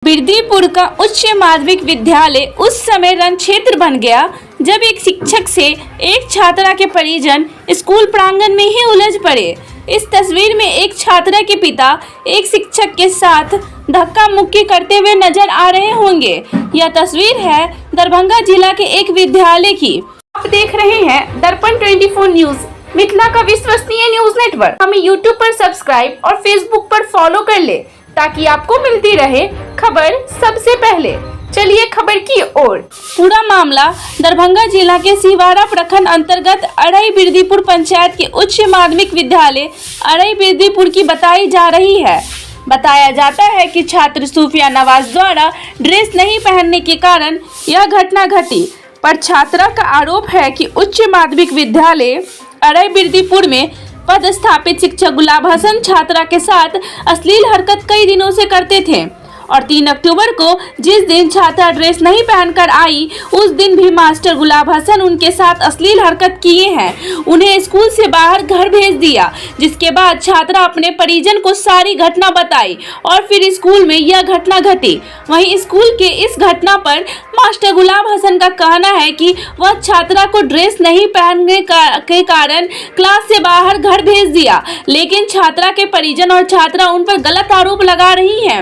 बिरदीपुर का उच्च माध्यमिक विद्यालय उस समय रण क्षेत्र बन गया जब एक शिक्षक से एक छात्रा के परिजन स्कूल प्रांगण में ही उलझ पड़े। इस तस्वीर में एक छात्रा के पिता एक शिक्षक के साथ धक्का मुक्की करते हुए नजर आ रहे होंगे। यह तस्वीर है दरभंगा जिला के एक विद्यालय की। आप देख रहे हैं दर्पण 24 न्यूज, मिथिला का विश्वसनीय न्यूज नेटवर्क। हमें यूट्यूब पर सब्सक्राइब और फेसबुक पर फॉलो कर ले ताकि आपको मिलती रहे खबर सबसे पहले। चलिए खबर की ओर। पूरा मामला दरभंगा जिला के सिवारा प्रखंड अंतर्गत अड़ई बिरदीपुर पंचायत के उच्च माध्यमिक विद्यालय अड़ई बिरदीपुर की बताई जा रही है। बताया जाता है कि छात्र सूफिया नवाज द्वारा ड्रेस नहीं पहनने के कारण यह घटना घटी, पर छात्रा का आरोप है कि उच्च माध्यमिक विद्यालय अड़ई बिरदीपुर में पदस्थापित शिक्षक गुलाब हसन छात्रा के साथ अश्लील हरकत कई दिनों से करते थे और 3 अक्टूबर को जिस दिन छात्रा ड्रेस नहीं पहनकर आई उस दिन भी मास्टर गुलाब हसन उनके साथ अश्लील हरकत किए हैं। उन्हें स्कूल से बाहर घर भेज दिया, जिसके बाद छात्रा अपने परिजन को सारी घटना बताई और फिर स्कूल में यह घटना घटी। वहीं स्कूल के इस घटना पर मास्टर गुलाब हसन का कहना है कि वह छात्रा को ड्रेस नहीं पहनने के कारण क्लास से बाहर घर भेज दिया, लेकिन छात्रा के परिजन और छात्रा उन पर गलत आरोप लगा रही है।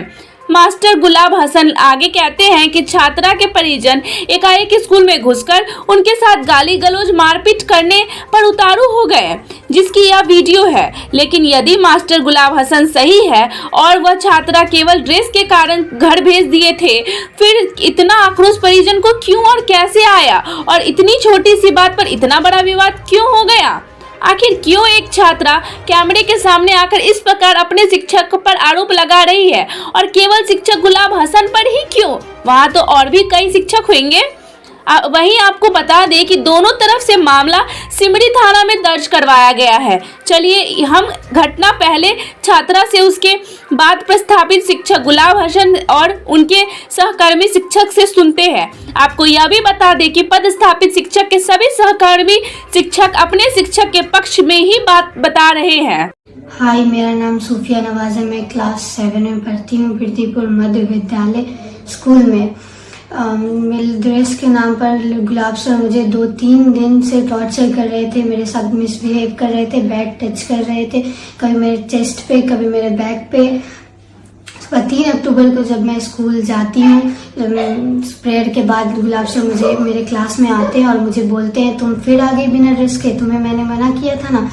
मास्टर गुलाब हसन आगे कहते हैं कि छात्रा के परिजन एकाएक स्कूल में घुसकर उनके साथ गाली गलौज मारपीट करने पर उतारू हो गए, जिसकी यह वीडियो है। लेकिन यदि मास्टर गुलाब हसन सही है और वह छात्रा केवल ड्रेस के कारण घर भेज दिए थे, फिर इतना आक्रोश परिजन को क्यों और कैसे आया और इतनी छोटी सी बात पर इतना बड़ा विवाद क्यों हो गया? आखिर क्यों एक छात्रा कैमरे के सामने आकर इस प्रकार अपने शिक्षक पर आरोप लगा रही है और केवल शिक्षक गुलाब हसन पर ही क्यों? वहां तो और भी कई शिक्षक होंगे। वहीं आपको बता दें कि दोनों तरफ से मामला सिमरी थाना में दर्ज करवाया गया है। चलिए हम घटना पहले छात्रा से, उसके बाद प्रस्थापित शिक्षक गुलाब हसन और उनके सहकर्मी शिक्षक से सुनते हैं। आपको यह भी बता दें कि पदस्थापित शिक्षक के सभी सहकर्मी शिक्षक अपने शिक्षक के पक्ष में ही बात बता रहे हैं। हाय, मेरा नाम सूफिया नवाज है। मैं क्लास 7 में पढ़ती हूँ बिरदीपुर मध्य विद्यालय स्कूल में। मेरे ड्रेस के नाम पर गुलाब सर मुझे 2-3 दिन से टॉर्चर कर रहे थे, मेरे साथ मिसबिहेव कर रहे थे, बैग टच कर रहे थे, कभी मेरे चेस्ट पे, कभी मेरे बैक पे। 3 अक्टूबर को जब मैं स्कूल जाती हूँ, प्रेयर के बाद गुलाब सर मुझे मेरे क्लास में आते हैं और मुझे बोलते हैं तुम फिर आ गई बिना ड्रेस के, तुम्हें मैंने मना किया था ना।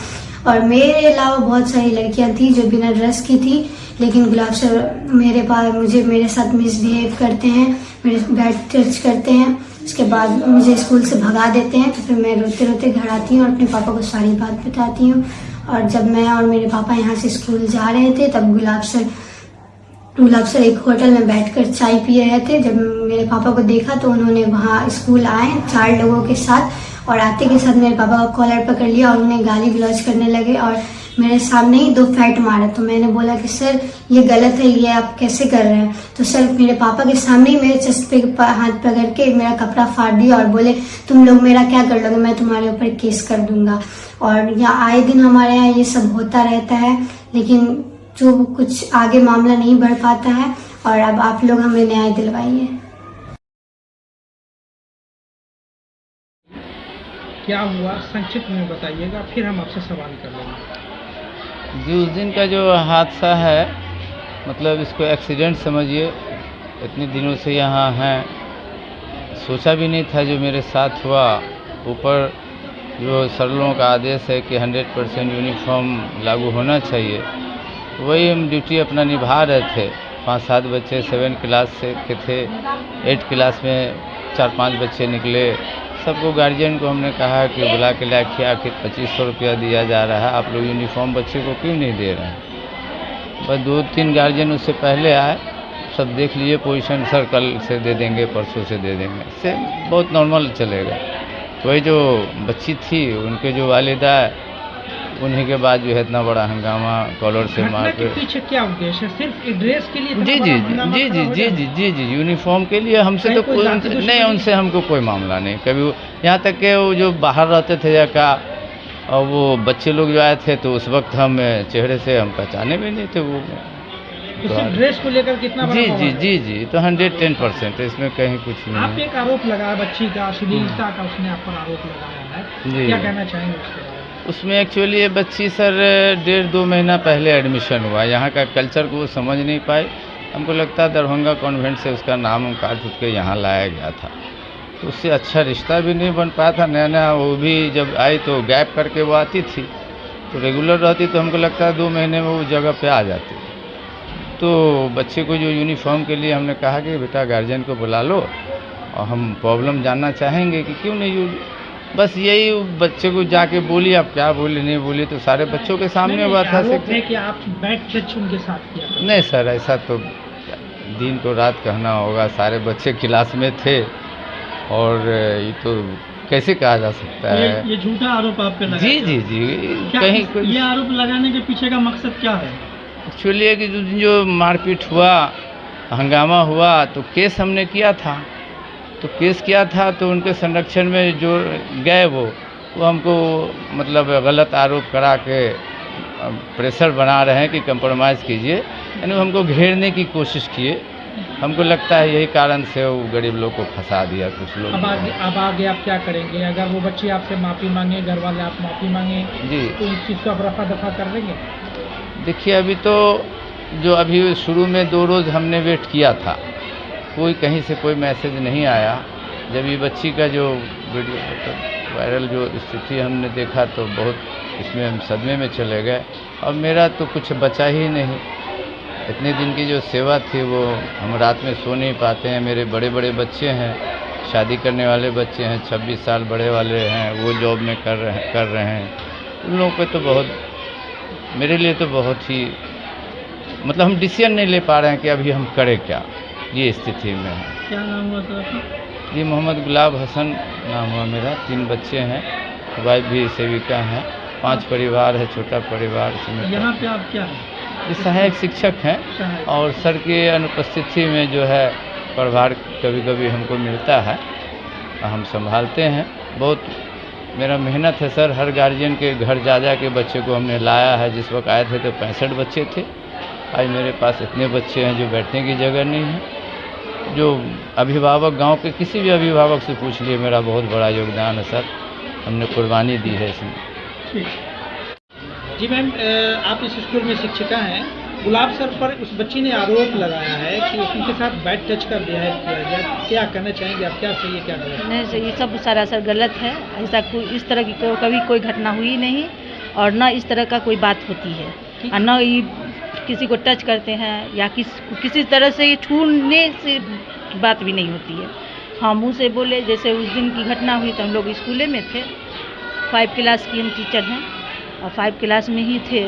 और मेरे अलावा बहुत सारी लड़कियां थी जो बिना ड्रेस की थी, लेकिन गुलाब सर मेरे साथ मिसबिहेव करते हैं, मेरे बैग टच करते हैं। उसके बाद मुझे स्कूल से भगा देते हैं। तो फिर मैं रोते रोते घर आती हूँ और अपने पापा को सारी बात बताती हूँ। और जब मैं और मेरे पापा यहाँ से स्कूल जा रहे थे तब गुलाब सर एक होटल में बैठकर चाय पी रहे थे। जब मेरे पापा को देखा तो उन्होंने वहाँ स्कूल आए 4 लोगों के साथ और आते के साथ मेरे पापा का कॉलर पकड़ लिया और उन्हें गाली गलौज करने लगे और मेरे सामने ही 2 फैट मारा। तो मैंने बोला कि सर ये गलत है, ये आप कैसे कर रहे हैं? तो सर मेरे पापा के सामने ही मेरे चेस्ट पे हाथ पकड़ के मेरा कपड़ा फाड़ दिया और बोले तुम लोग मेरा क्या कर लोगे, मैं तुम्हारे ऊपर केस कर दूंगा। और यहाँ आए दिन हमारे यहाँ ये सब होता रहता है, लेकिन जो कुछ आगे मामला नहीं बढ़ पाता है और अब आप लोग हमें न्याय दिलवाइए। क्या हुआ संक्षिप्त में बताइएगा, फिर हम आपसे सवाल कर लेंगे। जी, उस दिन का जो हादसा है, मतलब इसको एक्सीडेंट समझिए। इतने दिनों से यहाँ हैं, सोचा भी नहीं था जो मेरे साथ हुआ। ऊपर जो सर लोगों का आदेश है कि 100% यूनिफॉर्म लागू होना चाहिए, वही हम ड्यूटी अपना निभा रहे थे। 5-7 बच्चे 7 क्लास से के थे, 8 क्लास में 4-5 बच्चे निकले। सबको गार्जियन को हमने कहा कि बुला के लाखिए, आखिर 2500 रुपया दिया जा रहा है, आप लोग यूनिफॉर्म बच्चे को क्यों नहीं दे रहे हैं? बस 2-3 गार्जियन उससे पहले आए, सब देख लीजिए पोजीशन, सर कल से दे देंगे, परसों से दे देंगे, इससे बहुत नॉर्मल चलेगा। वही जो बच्ची थी उनके जो वालिदा, उन्हीं के बाद जो है इतना बड़ा हंगामा कॉलर से मार के। पीछे क्या उद्देश्य है? सिर्फ ड्रेस के लिए? जी, यूनिफॉर्म के लिए। हमसे तो कोई नहीं, उनसे हमको कोई मामला नहीं। कभी यहाँ तक के वो जो बाहर रहते थे या का, और वो बच्चे लोग जो आए थे तो उस वक्त हम चेहरे से हम पहचाने भी नहीं थे वो। तो सिर्फ ड्रेस को लेकर कितना बड़ा जी जी बवाल है? जी जी तो 110% है, इसमें कहीं कुछ नहीं आप है। एक आरोप लगाया बच्ची का अश्लीलता का, उसने आप पर आरोप लगाया है, जी। क्या कहना चाहेंगे उसके बारे में? उसमें एक्चुअली ये बच्ची सर 1.5-2 महीना पहले एडमिशन हुआ, यहाँ का कल्चर को वो समझ नहीं पाई। हमको लगता है दरभंगा कॉन्वेंट से उसका नाम काट उठ के यहाँ लाया गया था, तो उससे अच्छा रिश्ता भी नहीं बन पाया था। नया नया वो भी जब आई तो गैप करके वो आती थी, तो रेगुलर रहती तो हमको लगता है 2 महीने में वो जगह पे आ जाती। तो बच्चे को जो यूनिफॉर्म के लिए हमने कहा कि बेटा गार्जियन को बुला लो और हम प्रॉब्लम जानना चाहेंगे कि क्यों नहीं बस यही बच्चे को जाके बोली। अब क्या बोली नहीं बोली तो सारे बच्चों के सामने नहीं, हुआ था। आरोप है कि आप बैट टच उनके साथ किया था। नहीं सर, ऐसा तो दिन को रात कहना होगा, सारे बच्चे क्लास में थे और ये तो कैसे कहा जा सकता है। ये झूठा आरोप आप पे लगा जी जी जी कहीं कोई ये आरोप लगाने के पीछे का मकसद क्या है? एक्चुअली है कि जो मारपीट हुआ, हंगामा हुआ, तो केस हमने किया था। तो केस किया था तो उनके संरक्षण में जो गए वो हमको मतलब गलत आरोप करा के प्रेशर बना रहे हैं कि कंप्रोमाइज़ कीजिए, यानी हमको घेरने की कोशिश किए। हमको लगता है यही कारण से वो गरीब लोग को फंसा दिया कुछ लोग। अब आगे आप क्या करेंगे? अगर वो बच्ची आपसे माफ़ी मांगे, घर वाले आप माफ़ी मांगे जी तो इस चीज़ को आप रफा दफा कर देंगे? देखिए अभी तो जो अभी शुरू में 2 रोज़ हमने वेट किया था, कोई कहीं से कोई मैसेज नहीं आया। जब ये बच्ची का जो वीडियो वायरल जो स्थिति हमने देखा तो बहुत इसमें हम सदमे में चले गए और मेरा तो कुछ बचा ही नहीं। इतने दिन की जो सेवा थी वो हम रात में सो नहीं पाते हैं। मेरे बड़े बड़े बच्चे हैं, शादी करने वाले बच्चे हैं, 26 साल बड़े वाले हैं, वो जॉब में कर रहे हैं। उन लोगों पे तो बहुत, मेरे लिए तो बहुत ही मतलब हम डिसीजन नहीं ले पा रहे हैं कि अभी हम करें क्या, ये स्थिति में है। क्या नाम हुआ सर आपका? जी मोहम्मद गुलाब हसन नाम हुआ मेरा। 3 बच्चे हैं, वाइफ भी सेविका हैं, 5 परिवार है, छोटा परिवार इसमें। यहाँ पे आप क्या है? ये सहायक शिक्षक हैं सहायक। और सर की अनुपस्थिति में जो है प्रभार कभी कभी हमको मिलता है, हम संभालते हैं। बहुत मेरा मेहनत है सर, हर गार्जियन के घर जा के बच्चे को हमने लाया है। जिस वक्त आए थे तो 65 बच्चे थे, आज मेरे पास इतने बच्चे हैं जो बैठने की जगह नहीं है। जो अभिभावक, गांव के किसी भी अभिभावक से पूछ लिए, मेरा बहुत बड़ा योगदान है सर, हमने कुर्बानी दी है इसमें। ठीक। जी मैम, आप इस स्कूल में शिक्षिका हैं। गुलाब सर पर उस बच्ची ने आरोप लगाया है कि उनके साथ बैड टच कर दिया है, किया गया। क्या कहना चाहेंगे आप? क्या सही है, क्या गलत है? नहीं सर, ये सब सरासर गलत है। ऐसा कोई इस तरह की कभी कोई घटना हुई नहीं और ना इस तरह का कोई बात होती है और ना ये किसी को टच करते हैं या किसी तरह से ये छूने से बात भी नहीं होती है। हाँ, मुँह से बोले, जैसे उस दिन की घटना हुई तो हम लोग स्कूले में थे, 5 क्लास की हम टीचर हैं और 5 क्लास में ही थे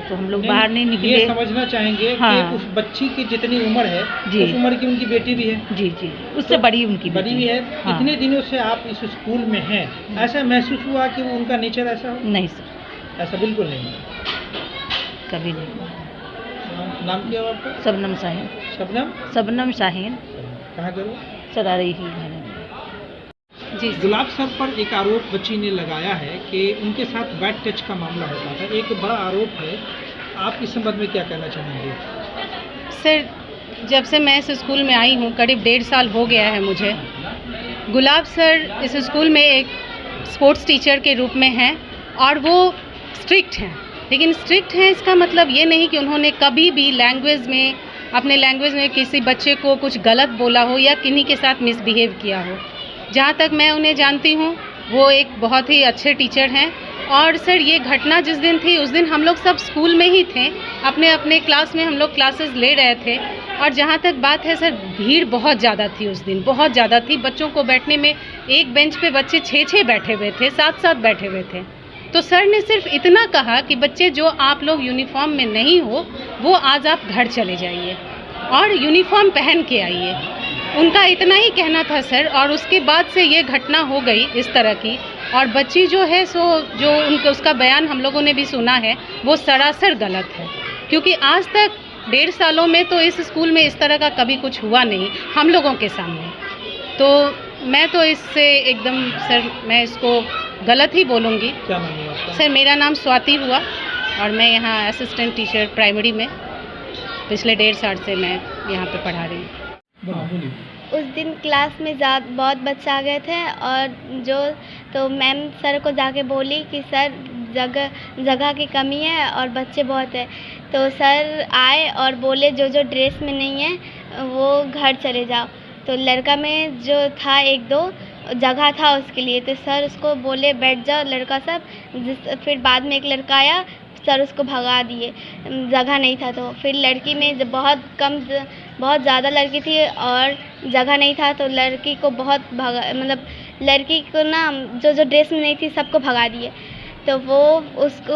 तो हम लोग बाहर नहीं निकले। ये समझना चाहेंगे हाँ। कि उस बच्ची की जितनी उम्र है जी। उस उम्र की उनकी बेटी भी है। जी जी, उससे बड़ी उनकी बड़ी भी है। हाँ। इतने दिनों से आप इस स्कूल में हैं, ऐसा महसूस हुआ कि वो उनका नेचर ऐसा हो? नहीं सर, ऐसा बिल्कुल नहीं। कभी नहीं। नाम क्या है आपका? शबनम शाहीन। शबनम शाहीन। कहाँ करो? सरारी ही घर है। जी सर। गुलाब सर पर एक आरोप बच्ची ने लगाया है कि उनके साथ बैड टच का मामला होता था, एक बड़ा आरोप है। आप इस संबंध में क्या कहना चाहेंगे? सर, जब से मैं इस स्कूल में आई हूँ, करीब 1.5 साल हो गया है मुझे। गुलाब सर इस स्कूल में एक स्पोर्ट्स टीचर के रूप में हैं और वो स्ट्रिक्ट हैं। लेकिन स्ट्रिक्ट हैं इसका मतलब ये नहीं कि उन्होंने कभी भी अपने लैंग्वेज में किसी बच्चे को कुछ गलत बोला हो या किन्हीं के साथ मिसबिहेव किया हो। जहाँ तक मैं उन्हें जानती हूँ वो एक बहुत ही अच्छे टीचर हैं। और सर, ये घटना जिस दिन थी उस दिन हम लोग सब स्कूल में ही थे, अपने अपने क्लास में हम लोग क्लासेस ले रहे थे। और जहाँ तक बात है सर, भीड़ बहुत ज़्यादा थी उस दिन, बहुत ज़्यादा थी। बच्चों को बैठने में, एक बेंच पे बच्चे 6-6 बैठे हुए थे, 7-7 बैठे हुए थे। तो सर ने सिर्फ इतना कहा कि बच्चे जो आप लोग यूनिफॉर्म में नहीं हो वो आज आप घर चले जाइए और यूनिफॉर्म पहन के आइए। उनका इतना ही कहना था सर। और उसके बाद से ये घटना हो गई इस तरह की। और बच्ची जो है उसका बयान हम लोगों ने भी सुना है, वो सरासर गलत है। क्योंकि आज तक 1.5 सालों में तो इस स्कूल में इस तरह का कभी कुछ हुआ नहीं हम लोगों के सामने। तो मैं तो इससे एकदम सर, मैं इसको गलत ही बोलूँगी। क्या नाम है आपका? सर, मेरा नाम स्वाति हुआ और मैं यहाँ असिस्टेंट टीचर प्राइमरी में। पिछले 1.5 साल से मैं यहाँ पे पढ़ा रही हूँ। बोलिए। उस दिन क्लास में बहुत बच्चे आ गए थे और तो मैम सर को जाके बोली कि सर जगह की कमी है और बच्चे बहुत हैं। तो सर आए और बोले जो ड्रेस में नहीं है वो घर चले जाओ। तो लड़का में जो था 1-2 जगह था उसके लिए, तो सर उसको बोले बैठ जाओ लड़का सब। फिर बाद में एक लड़का आया, सर उसको भगा दिए, जगह नहीं था। तो फिर लड़की में जब बहुत ज़्यादा लड़की थी और जगह नहीं था, तो लड़की को बहुत भगा, मतलब लड़की को ना जो ड्रेस में नहीं थी सबको भगा दिए। तो वो उसको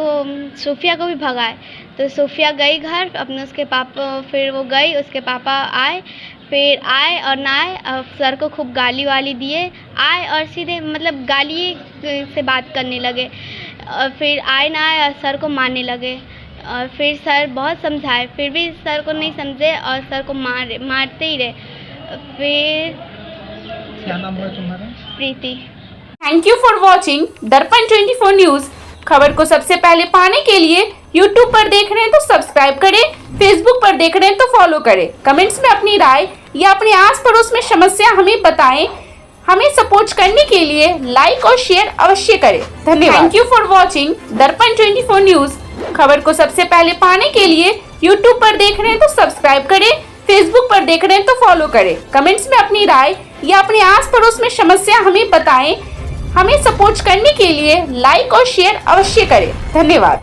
सूफिया को भी भगाए। तो सूफिया गई घर अपने, उसके पापा, फिर वो गई, उसके पापा आए, फिर आए और ना आए और सर को खूब गाली वाली दिए। आए और सीधे मतलब गाली से बात करने लगे और फिर आए ना आए और सर को मारने लगे। और फिर सर बहुत समझाए, फिर भी सर को नहीं समझे और सर को मारते ही रहे। फिर क्या नाम हुआ तुम्हारा? प्रीति। थैंक यू फॉर वॉचिंग दर्पण 24 न्यूज। खबर को सबसे पहले पाने के लिए YouTube पर देख रहे हैं तो सब्सक्राइब करें, Facebook पर देख रहे हैं तो फॉलो करें। कमेंट्स में अपनी राय या अपने आस पड़ोस में समस्या हमें बताएं। हमें सपोर्ट करने के लिए लाइक और शेयर अवश्य करें। धन्यवाद। थैंक यू फॉर वॉचिंग दर्पण 24 न्यूज। खबर को सबसे पहले पाने के लिए YouTube पर देख रहे हैं तो सब्सक्राइब करें, Facebook पर देख रहे हैं तो फॉलो करें। कमेंट्स में अपनी राय या अपने आस पड़ोस में समस्या हमें बताएं। हमें सपोर्ट करने के लिए लाइक और शेयर अवश्य करें। धन्यवाद।